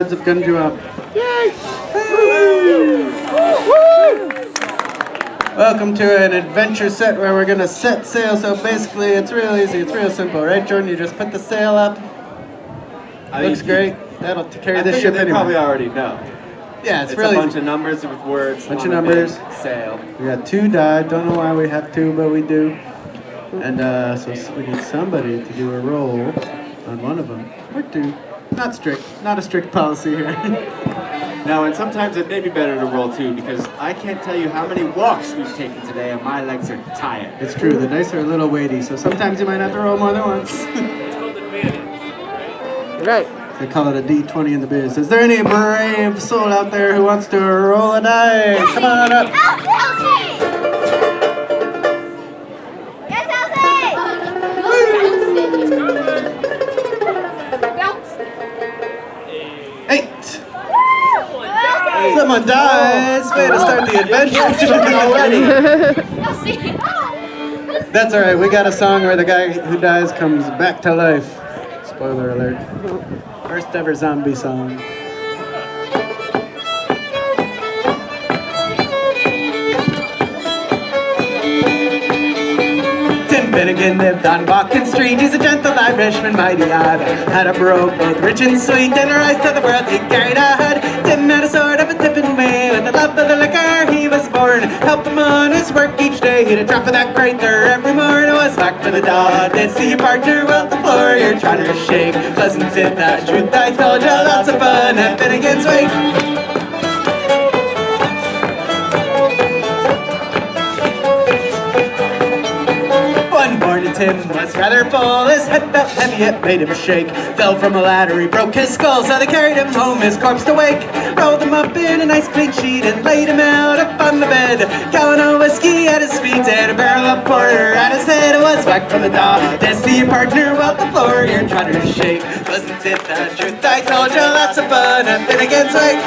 Bards of Gungywamp. Yay! Welcome to an adventure set where we're gonna set sail. So basically, it's real easy. It's real simple, right, Jordan? You just put the sail up. Looks great. That'll carry this ship they anyway. Probably already know. Yeah, It's really a bunch of numbers with words. Bunch of numbers. Sail. We got 2 die. Don't know why we have 2, but we do. And so we need somebody to do a roll on one of them, or 2. Not strict. Not a strict policy here. Now, and sometimes it may be better to roll 2 because I can't tell you how many walks we've taken today and my legs are tired. It's true. The dice are a little weighty, so sometimes you might have to roll more than once. It's called advantage, right? They call it a D20 in the biz. Is there any brave soul out there who wants to roll a die? Come on up. Someone dies. Way to start the adventure already. That's alright. We got a song where the guy who dies comes back to life. Spoiler alert. First ever zombie song. Finnegan lived on Walking Street. He's a gentle Irishman, mighty odd. Had a brogue, both rich and sweet. In her eyes to the world he carried a hood. Tim had a sort of a tipping way. With the love of the liquor he was born. Help him on his work each day. He'd a drop of that crater every morning. Was back for the dog. Did see your partner well the floor you're trying to shake. Wasn't it the truth I told you? Lots of fun at Finnegan's Wake. Tim was rather full, his head felt heavy, it made him shake. Fell from a ladder, he broke his skull, so they carried him home, his corpse to wake. Rolled him up in a nice clean sheet and laid him out up on the bed. Gallon of whiskey at his feet and a barrel of porter at his head. It was back from the dog. To see your partner well the floor you're trying to shake. Wasn't it the truth I told you? Lots of fun at Finnegan's Wake.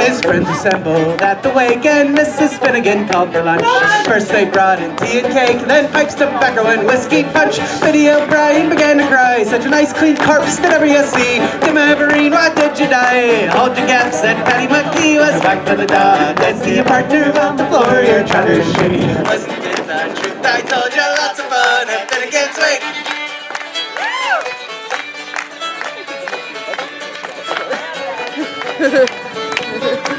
His friends assembled at the wake and Mrs. Finnegan called for lunch. First they brought in tea and cake, then pipes, tobacco and whiskey punch. Biddy O'Brien began to cry, such a nice clean corpse that ever you see. Tim Everine, why did you die? Hold your gaps, said Patty McGee. Was back for the dog. Let's see your partner on the floor, you're trying to shake. Wasn't it the truth I told you? Lots of fun at Finnegan's Wake.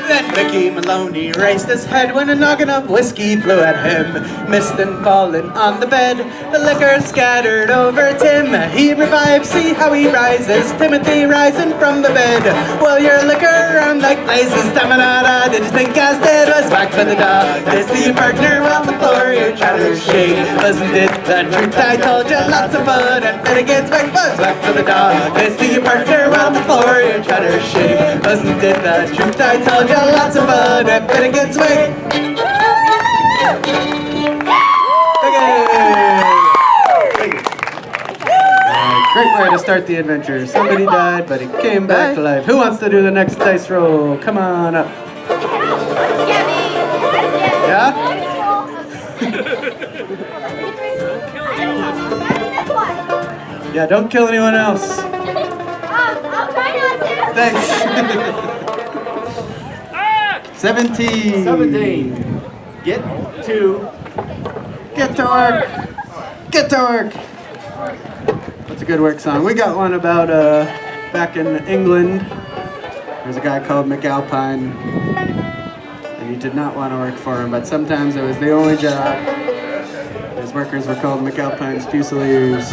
Then Mickey Maloney raised his head when a noggin of whiskey flew at him. Missed and fallen on the bed, the liquor scattered over Tim. He revives, see how he rises, Timothy rising from the bed. Well, your liquor around like blazes, Tamanada, did you think I was dead? Was back for the dog. This to your partner on the floor, you're trying to shake. Wasn't it the truth I told you? Lots of fun at Finnegan's Wake. Was back for the dog. This to your partner on the floor, you're trying to shake. Wasn't it the truth I told you? Lots of fun at Finnegan's Wake. Great way to start the adventure. Somebody died, but he came back to life. Who wants to do the next dice roll? Come on up. Yeah? Yeah, don't kill anyone else. I'll try not to. Thanks. 17. 17. Get to work. Get to work. That's a good work song. We got one about back in England. There's a guy called McAlpine, and he did not want to work for him, but sometimes it was the only job. His workers were called McAlpine's Fusiliers.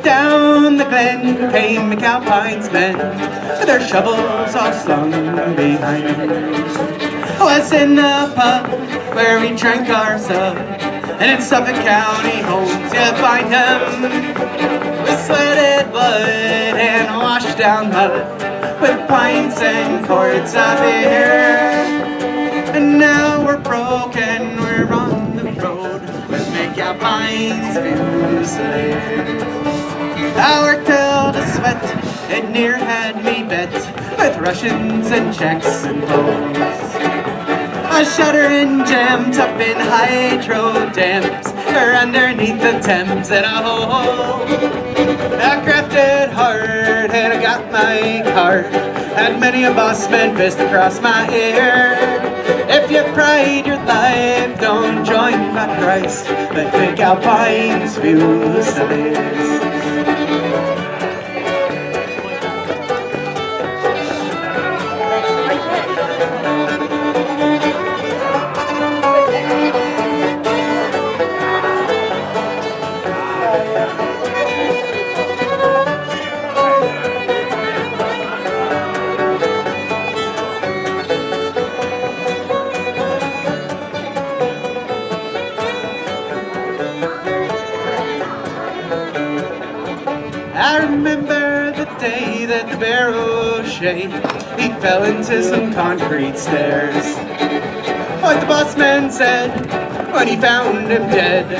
Down the glen came McAlpine's men, with their shovels all slung behind them. Was in the pub where we drank our sub, and in Suffolk County homes you find them. We sweated blood and washed down mud, with pints and quarts of beer. And now we're broken, we're on the road with McAlpine's Fusiliers. I worked till the sweat, it near had me bet with Russians and Czechs and Poles. A shuddering jammed up in hydro dams or underneath the Thames in a hole. I crafted hard and I got my card. Had many a boss man fist across my ear. If you pride your life, don't join my Christ. But think Alpine's Fusiliers. I remember the day that the barrel shaped. He fell into some concrete stairs. What the boss man said when he found him dead,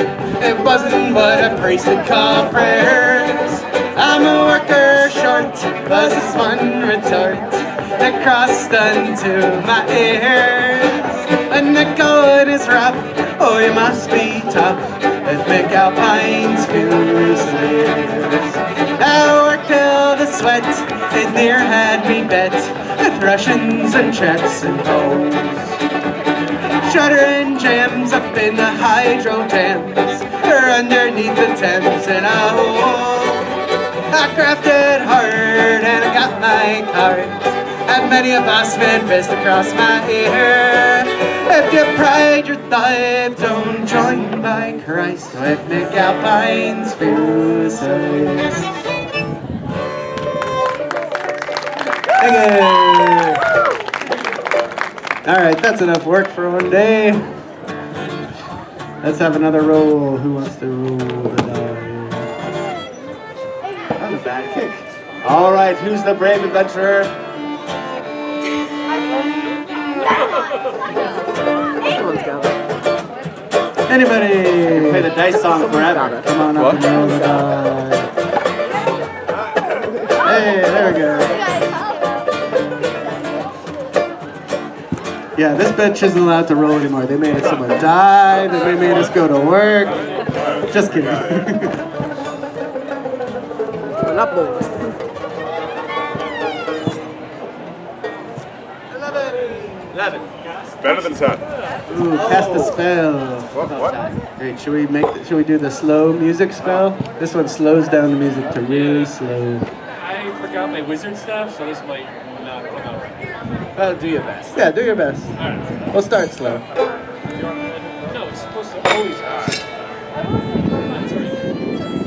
it wasn't what a priest would call prayers. I'm a worker short, was his one retort that crossed unto my ears. A nickel in his rap, oh you must be tough with McAlpine's Fusiliers. I worked till the sweat, it near had me bet with Russians and Czechs and Poles. Shuddering jams up in the hydro dams or underneath the Thames in a hole. I crafted hard and I got my card. Had many a boss man fist across my ear. If you pride your life, don't join by Christ with McAlpine's Fusiliers. Thank you. All right, that's enough work for one day. Let's have another roll. Who wants to roll the die? That was a bad kick. All right, who's the brave adventurer? Anybody? Play the dice song forever. Come on up and roll the die. Hey, there we go. Yeah, this bench isn't allowed to roll anymore. They made us someone die. They made us go to work. Just kidding. 11. Better than 10. Ooh, cast a spell. What? Great. Should we do the slow music spell? This one slows down the music to really slow. I forgot my wizard stuff, so this might not come out. Well, do your best. Yeah, do your best. Alright. We'll start slow. No, it's supposed to always happen.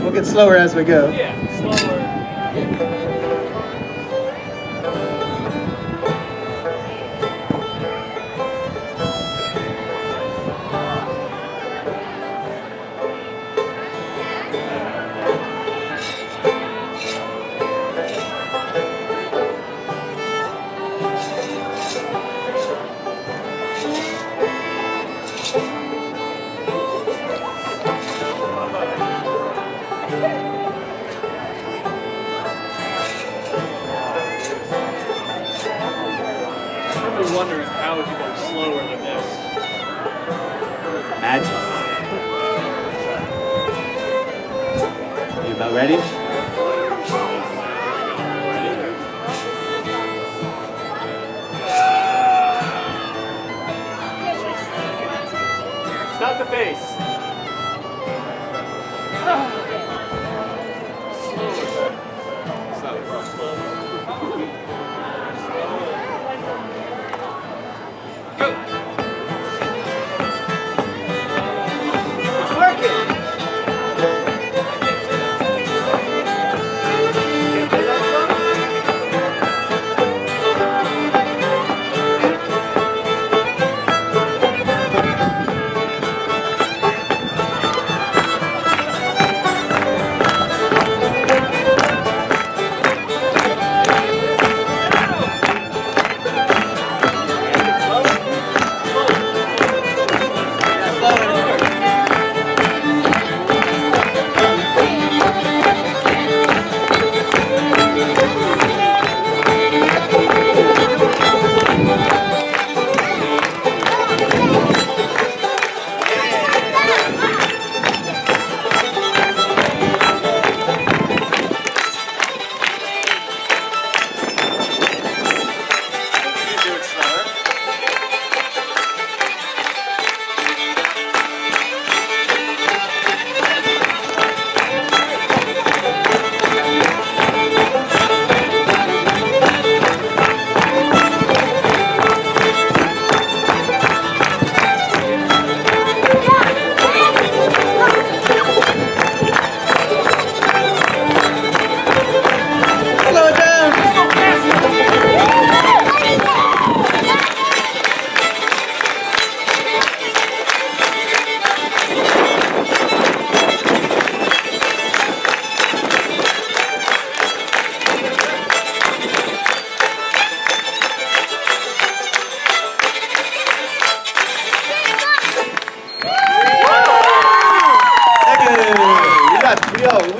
We'll get slower as we go. Yeah, slower. I'm wondering how it could go slower than this. Magic. You about ready? Stop the face.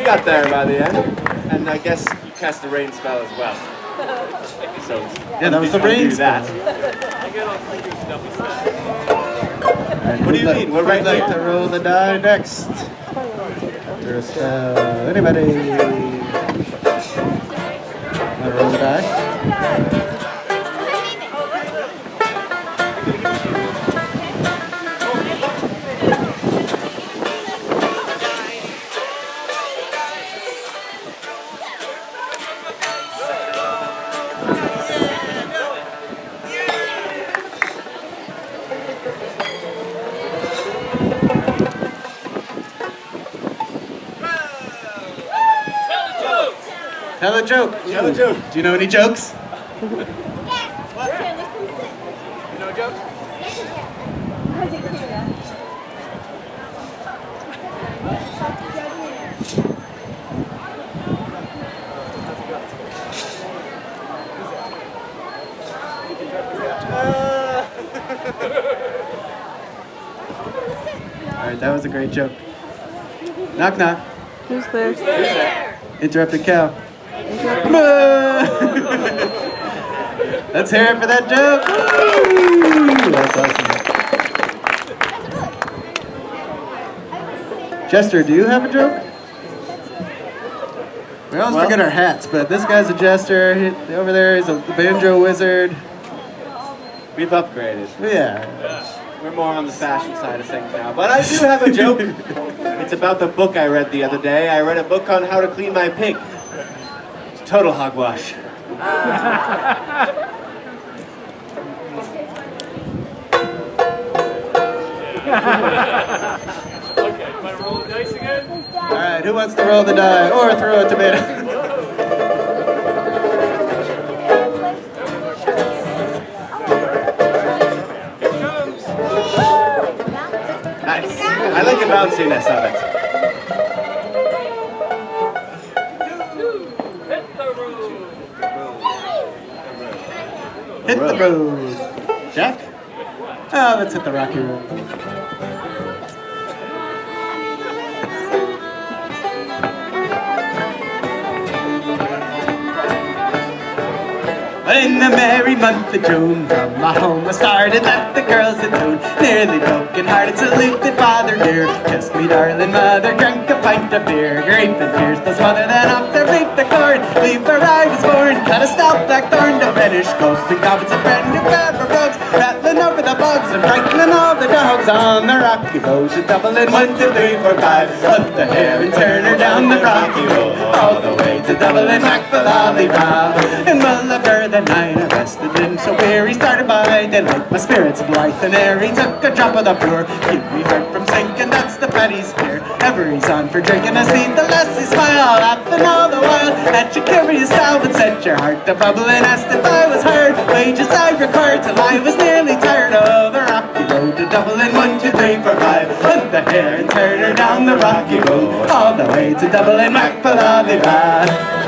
we got there by the end. And I guess you cast the rain spell as well. So Yeah, that was the rain that. What do you mean? We're right like here. to roll the die next. There's anybody. Want to roll the die? Tell a joke. Tell a joke. Do you know any jokes? You know a joke? All right, that was a great joke. Knock knock. Who's there? Interrupted cow. Let's hear it for that joke. Woo! That's awesome. Jester, do you have a joke? We always forget our hats, but this guy's a jester. Over there, he's a banjo wizard. We've upgraded. Yeah. We're more on the fashion side of things now. But I do have a joke. It's about the book I read the other day. I read a book on how to clean my pig. It's total hogwash. Okay, am I roll the dice again? All right, who wants to roll the die or throw a tomato? Nice. I like the bounciness of it. Hit the road. Hit the road. Jack? Oh, let's hit the rocky road. In the merry month of June, from my home I started, left the girls at noon. Nearly broken hearted, saluted father dear. Kissed me darling mother, drank a pint of beer. Grief and tears, the smother, then off to reap the corn. Leave where I was born, cut a stout blackthorn to finish. Ghosts and goblins and brand new pepper bugs, rattling over the bugs and frightening all the dogs on the rocky road to Dublin. 1, 2, 3, 4, 5. Up the hill and turn her down the rocky road, all the way to Dublin, Macfallallyra. And well after the night I rested in so weary, started by daylight, my spirits blithe and airy. Took a drop of the pure, keep me heart from sinking, that's the Paddy's here. Ever he's on for drinking, I see the lassie smile, laughing all the while at your curious style, but set your heart to bubble and asked if I was hard. Wages I required till I was nearly tired of the rocky road to Dublin. 1, 2, 3, 4, 5. Hunt the hare and turn her down the rocky road, all the way to Dublin, Macfallallyra.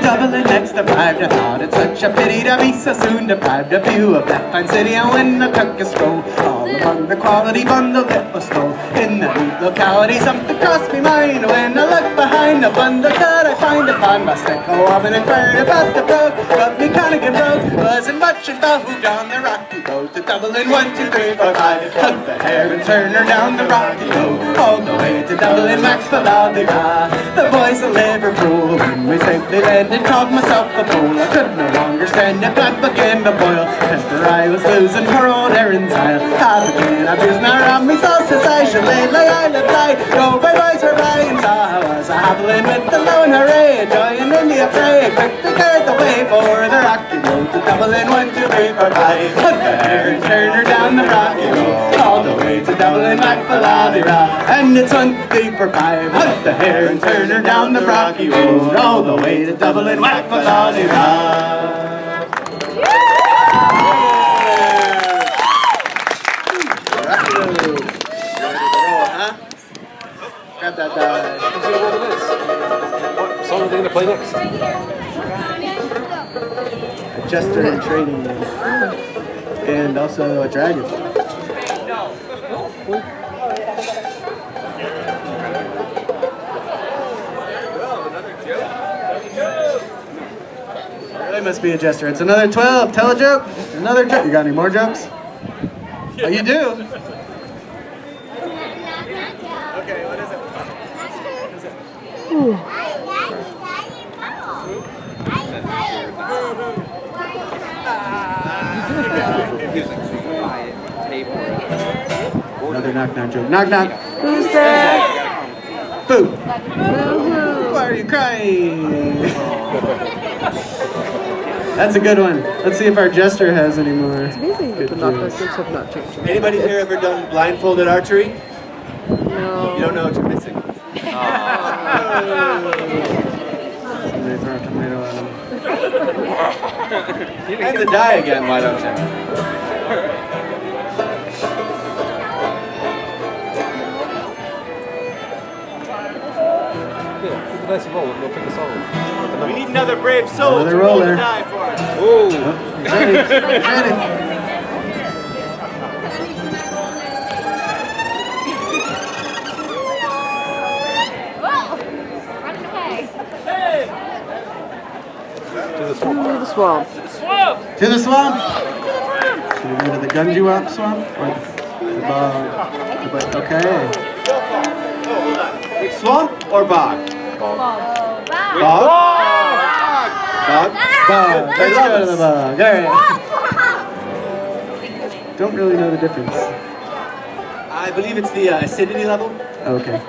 Dublin next arrived, I thought it such a pity to be so soon deprived of view of that fine city. And when I took a stroll all among the quality bundle that was stole in that neat locality, something crossed me mind. When I looked behind the bundle that I find upon my stick, oh, I've been inquired about the road, but me Connecticut road wasn't much involved down the rocky road to Dublin. 1, 2, 3, 4, 5. Took the hare and turned her down the rocky road, all the way to Dublin, Macfallallyra. The boys of Liverpool, when we safely landed, called myself a fool. I could no longer stand it, blood began to boil. Temper I was losing, poor old Erin's Isle. I began abusing her on me sauces, I should lay I let fly. Go by boys were by and saw I was a hobbling with the lone hooray, joining in the affray. Quickly cleared the way for the rocky road to Dublin. 1, 2, 3, 4, 5. Put the hare and turn her down the rocky road, all the way to Dublin, whack-a-la-di-ra. And it's 1, 3, 4, 5. Hunt the hare and turn her down the rocky road, all the way to Dublin, whack-a-la-di-ra. Grab that die. What song are they going to play next? A jester in training. And also a dragon. Really must be a jester. It's another 12. Tell a joke. Another joke. You got any more jokes? Oh, you do? Okay, what is it? Another knock-knock joke. Knock-knock. Who's there? Boo. Why are you crying? That's a good one. Let's see if our jester has any more. It's amazing that the knock-knock jokes have not changed. Anybody here ever done blindfolded archery? No. You don't know what you're missing. They throw a tomato at him. And the die again, why don't you? Nice roll. We'll pick a song. We need another brave soul Another to roll roller. the die for us. Oh. He's ready. He's ready. To the swamp. To the swamp. To the swamp. Should we go to the Gungywamp swamp? Or the bog? Okay. Wait, swamp or bog? Bog. Bog? Bog? Bog. Let's go to the bog. All right. Don't really know the difference. I believe it's the acidity level. Okay.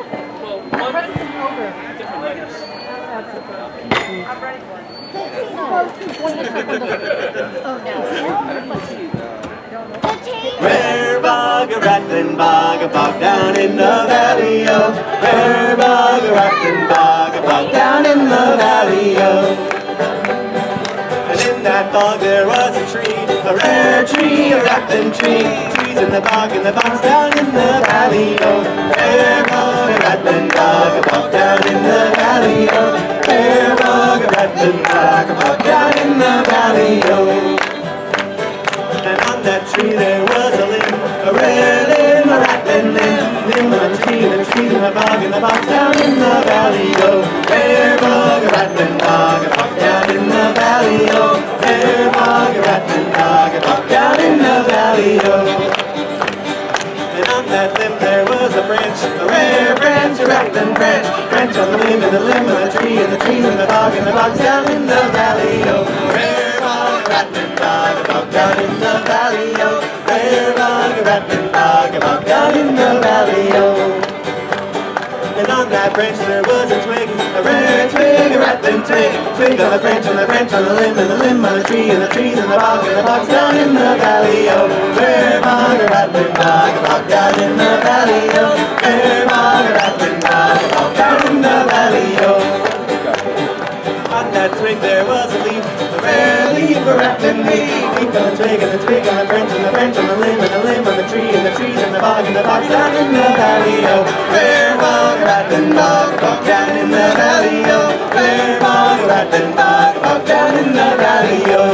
Where bog a rattling bog a bog down in the valley of. Where bog a rattling bog a bog down in the valley of. And in that bog there was a tree, a rare tree, a rattling tree. Trees in the bogs down in the valley of. Where bog a rattling bog a bog down in the valley of. Where bog a rattling bog a bog down in the valley of. And on that tree there was a limb, a rare limb, a rattling limb of a tree, the trees in the bogs down in the valley, oh. Where bog a rattling bog a bog down in the valley, oh. Where bog a rattling bog a bog down in the valley, oh. And on that limb there was a branch, a rare branch, a rattling branch, branch on the limb and the limb of a tree, and the trees in the bogs down in the valley, oh. Where bog a rattling bog a bog down in the valley, oh. Where bog a rattling bog a bog down in the valley, oh. And on that branch there was a twig, a rare twig, a rattling twig, twig on the branch, on the branch, on the limb, and the limb on the tree, and the trees in the bogs down in the valley, oh. Where bog a rattling bog a bog down in the valley, oh. Where bog a rattling bog a bog down in the valley, oh. On that twig there was a leaf, a rare leaf, a rattling leaf. Leaf on the twig, and the twig on the branch, and the branch on the limb, and the limb on the tree, and the trees in the bogs down in the valley, oh. Where bog a rattling bog down in the valley, oh. Where bog a rattling bog down in the valley, oh.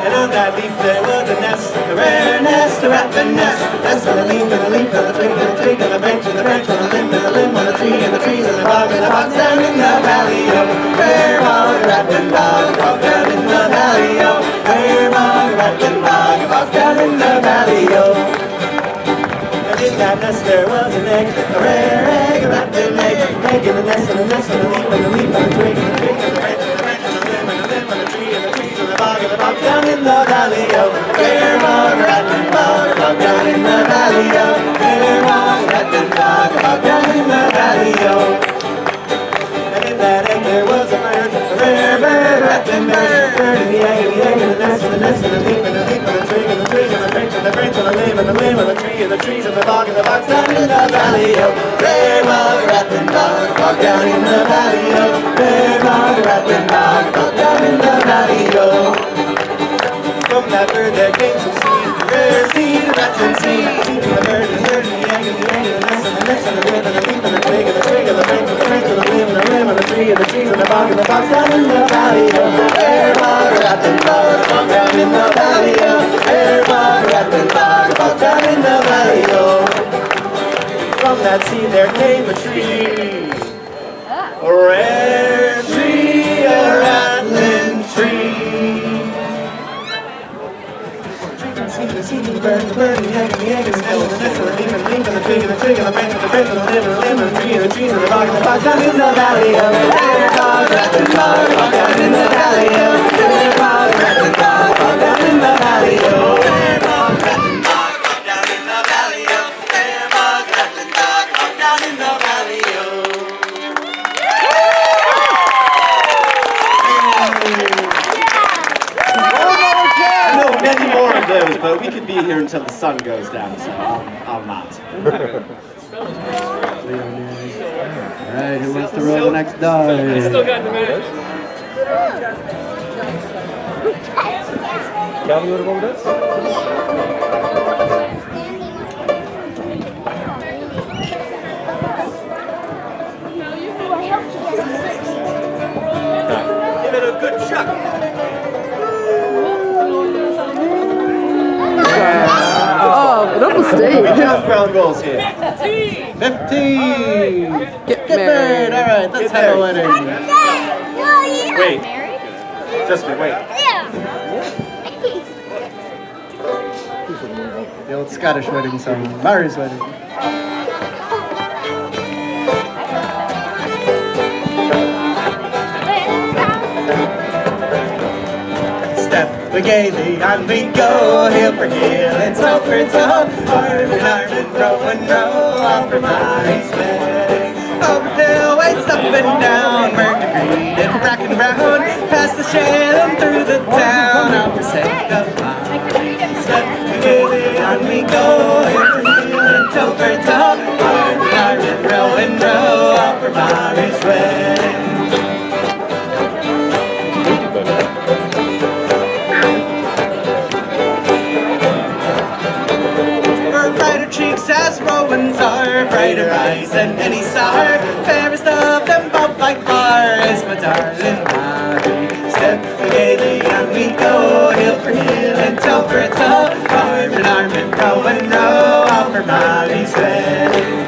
And on that leaf there was a nest, a rare nest, a rattling nest. Nest on the leaf, and the leaf on the twig, and the twig on the branch, and the branch on the limb, and the limb on the tree, and the trees in the bogs down in the valley, oh. Where bog a rattling bog down in the valley, oh. Where bog a rattling bog down in the valley, oh. And in that nest there was an egg, a rare egg, a rattling egg. Egg in the nest, and the nest on the leaf, and the leaf on the twig, and the twig on the branch, and the branch on the limb, and the limb on the tree, and the trees in the bogs down in the valley, oh. Where bog a rattling bog down in the valley, oh. Where bog a rattling bog down in the valley, oh. And in that egg there was a bird, a rare bird, a rattling bird. Bird in the egg, and the egg in the nest, and the nest, and the leaf, and the leaf on the twig, and the twig on the branch, and the branch on the limb, and the limb on the tree, of the trees and the bog down in the valley of Faire bog, rattling bog down in the valley of Faire bog, rattling bog down in the valley of. From that bird there came some seed, rare seed, a rattling seed. Seed from the bird and the bird and the egg and the egg and the nest and the nest and the rib and the leaf and the twig and the twig and the branch and the branch and the limb and the limb and the trees and the bog down in the valley of Faire bog, rattling bog down in the valley of Faire bog, rattling bog down in the valley of. From that seed there came a tree, a rare tree, a rattling tree. The seed and the bird and the bird and the egg and the egg and the nest and the nest and the leaf and the leaf and the twig and the twig and the branch and the branch and the limb and the limb and the tree and the trees and the bog down in the valley of Faire bog, rattling bog down in the valley of Faire bog, rattling bog down in the valley of Faire bog, rattling bog down in the valley of Faire bog, rattling bog down in the valley of. I know many more of those, but we could be here until the sun goes down, so I'll not. Alright, who wants to roll the next die? Still got the match. Calvin, you want to roll with us? Give it a good chuck. Oh, it almost We stayed. have ground goals here. 15! Get Get married! married. Alright, let's Get have a married. wedding. Wait. Just wait. The old Scottish wedding song, Mary's wedding. Step gaily on we go, hill for hill and toe for toe, arm in arm and row off for Mary's wedding. Over hill, waits up and down, Merton Green and Bracken Brown, past the shale and through the town, on for sake of mine. Step gaily on we go, hill for hill and toe for toe, arm in arm and row off for Mary's wedding. Cheeks as Romans are, brighter eyes than any star, fairest of them both by far is my darling Mary. Step gaily on we go, hill for hill and toe for toe, arm in arm and row off for Mary's wedding.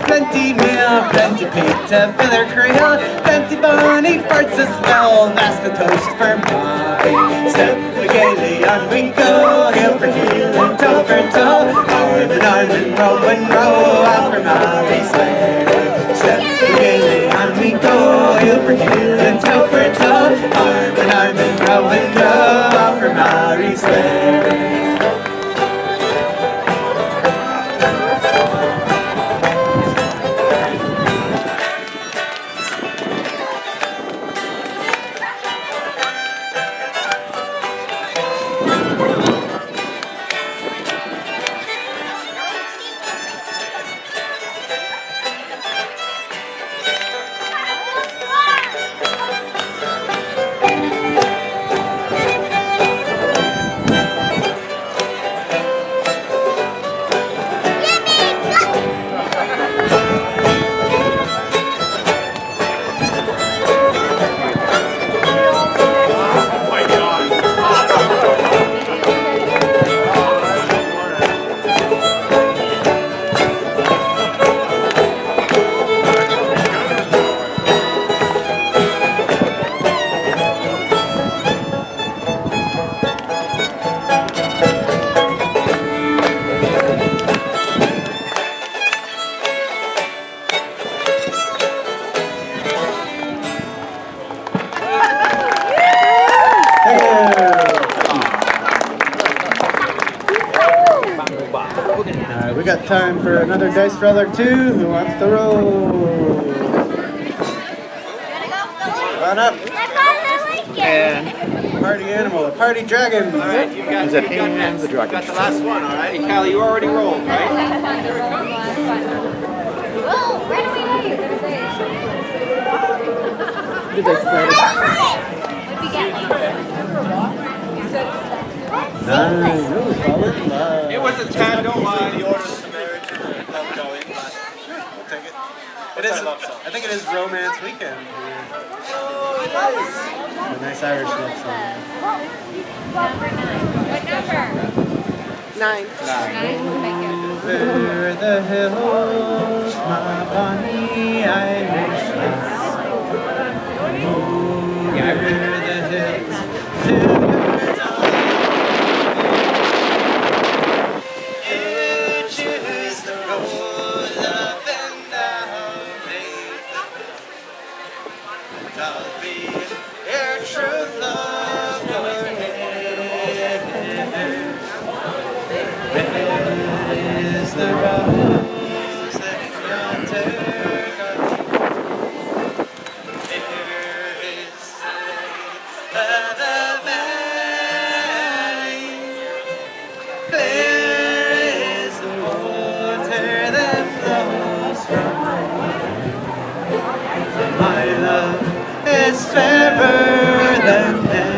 Plenty meal, plenty pizza, fill her creel, plenty bonny farts as well, that's the toast for Bobby. Step gaily on we go, hill for hill and toe for toe, arm in arm and row out for Mary's wedding. Step gaily on we go, hill for hill and toe for toe, arm in arm and row out for Mary's wedding. We got time for another dice roller too. Who wants to roll? on up. That's all I like it. Party animal, a party dragon. All right, you've got next. You've got the last one, all right? Hey, Callie, you already rolled, right? Oh, right away. He's excited. What'd you get? Nice. Ooh, fall in love. It was a 10, don't lie. The order of the marriage and love going, but sure, we'll take it. It is. I think it is Romance Weekend. Oh, it is. It's a nice Irish love song. Number 9. What number? 9. 9. Over the hills, my bonny Irish lass. Over the hills to your town. You choose the road up and down, I'll be your true love Red is the rose that yonder garden. There is the lady of the valley. Clear is the water that flows from my love is fairer than heaven.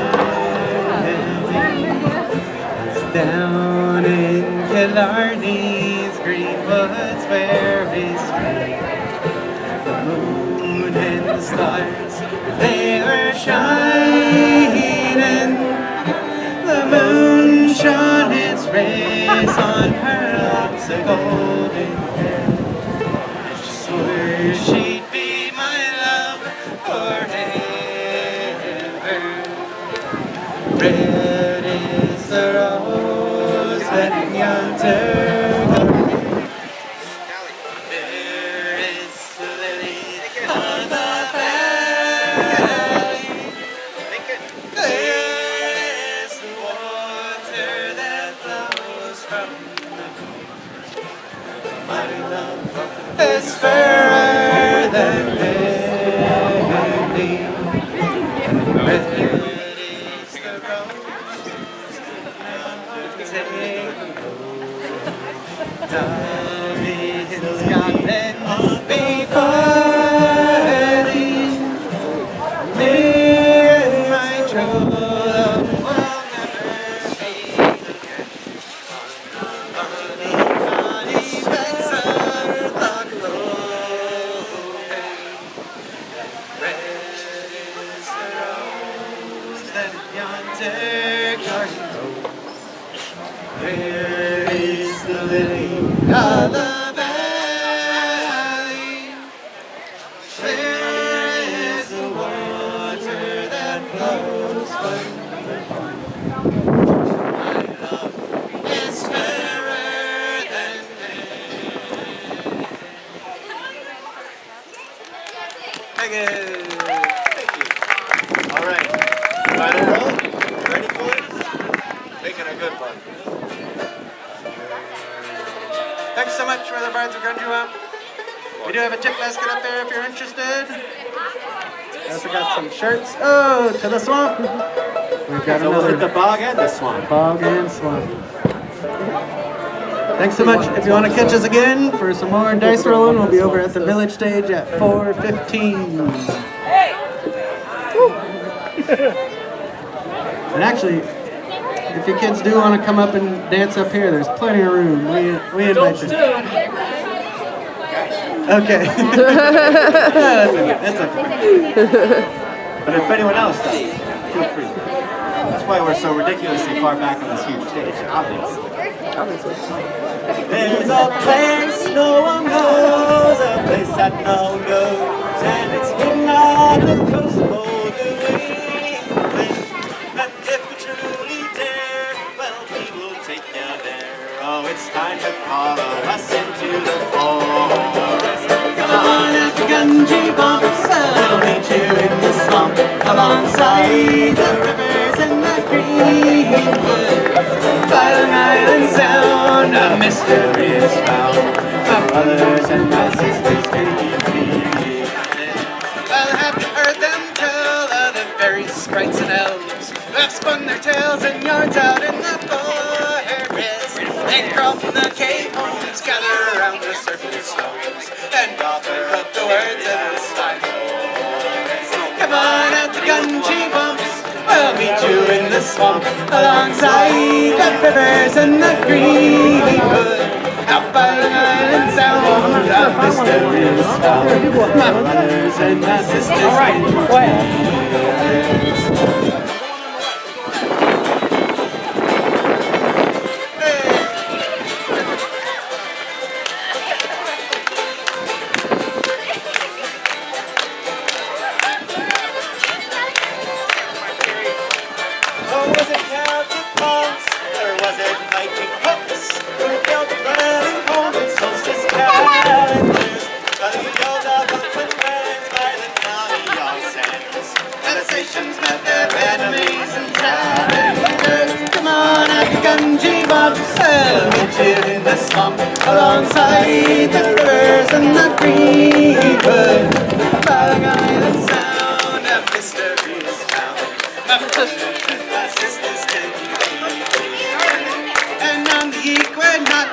Down in Killarney's green woods where we stray, the moon and the stars, they were shining. The moon shone its rays on her locks of golden hair. She swore she'd be my love forever. Red is the rose that yonder garden. There is the lily of the valley. Clear is the water that flows from the moon. My love is fairer than many. Red is the rose that take down in Scotland before thee. Me and my true love will never speak again. Bonnie banks of the Cloven. Red is the rose that yonder garden grows. Where is the lily of the valley? Where is the water that flows from the pond? My love is fairer than day. Thank you. Thank you. All right. Final roll. Ready for it? Making a good one. Thanks so much for the Bards of Gungywamp. We do have a tip basket up there if you're interested. I also got some shirts. Oh, to the swamp. We've got So was it the another bog and the swamp? bog and swamp. Thanks so much. If you want to catch us again for some more dice rolling, we'll be over at the village stage at 4:15. And actually, if you kids do want to come up and dance up here, there's plenty of room. We invite you. Okay. That's okay. But if anyone else does, feel free. That's why we're so ridiculously far back on this huge stage, obviously. There's a place no one knows, a place that no one goes, and it's hidden on the coast of Old New England. And if we truly dare, well, we will take you there. Oh, it's time to follow us into the forest. Come on at the Gungywamp, I'll meet you in the swamp, alongside the rivers and the greenwood. By Long Island Sound, a mystery is found. My brothers and my sisters can be free. Well, have you heard them tell sprites and elves have spun their tales and yarns out in the forest. They crawl from the cave homes, gather around the surface stones, and author of the words in the slime. Come on out to Gungywamps, we'll meet you in the swamp, alongside the rivers and the greenwood. Out by Long Island Sound, a mysterious town. My brothers and my sisters. All right, go ahead. Oh, was it Celtic monks, or was it Viking hooks, who built the burning home and solstice calendars? By the old Algonquin lands, by the County Young Sands, and the stations met their enemies and challengers. Come on out to Gungywamps, I'll meet you in the swamp, alongside the rivers and the greenwood. By Long Island Sound, a mystery is found. My sisters can and on the equinox,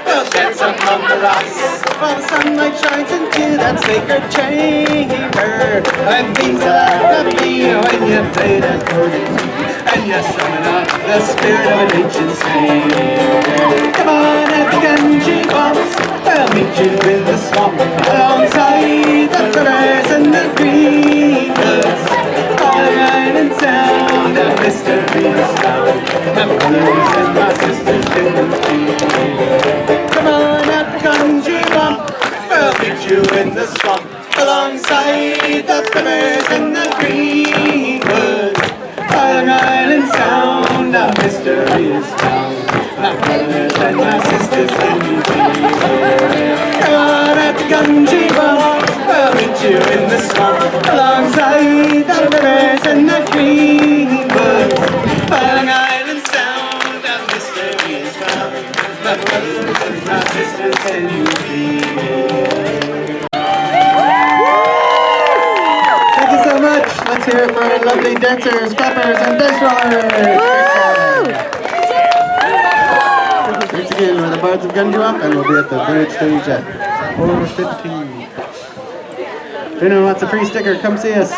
we'll dance among the rocks while the sunlight shines into that sacred chamber. And things are happy when you play that organ and you summon up the spirit of an ancient saint. Come on at the Gungywamps, I'll meet you in the swamp, alongside the rivers and the greenwoods. Long Island Sound, a mystery is found. My brothers and my sisters in the field. Come on out to Gungywamp, we'll meet you in the swamp, alongside the rivers and the greenwoods. Long Island Sound, a mystery is found. My brothers and my sisters in the field. Come on out to Gungywamp, we'll meet you in the swamp, alongside the rivers and the greenwoods. Long Island Sound, a mystery is found. My brothers and my sisters, can you feel? Thank you so much. Let's hear it for our lovely dancers, clappers, and dice rollers. Thanks again, we're the Bards of Gungywamp, and we'll be at the Village stage at 4:15. If anyone wants a free sticker, come see us.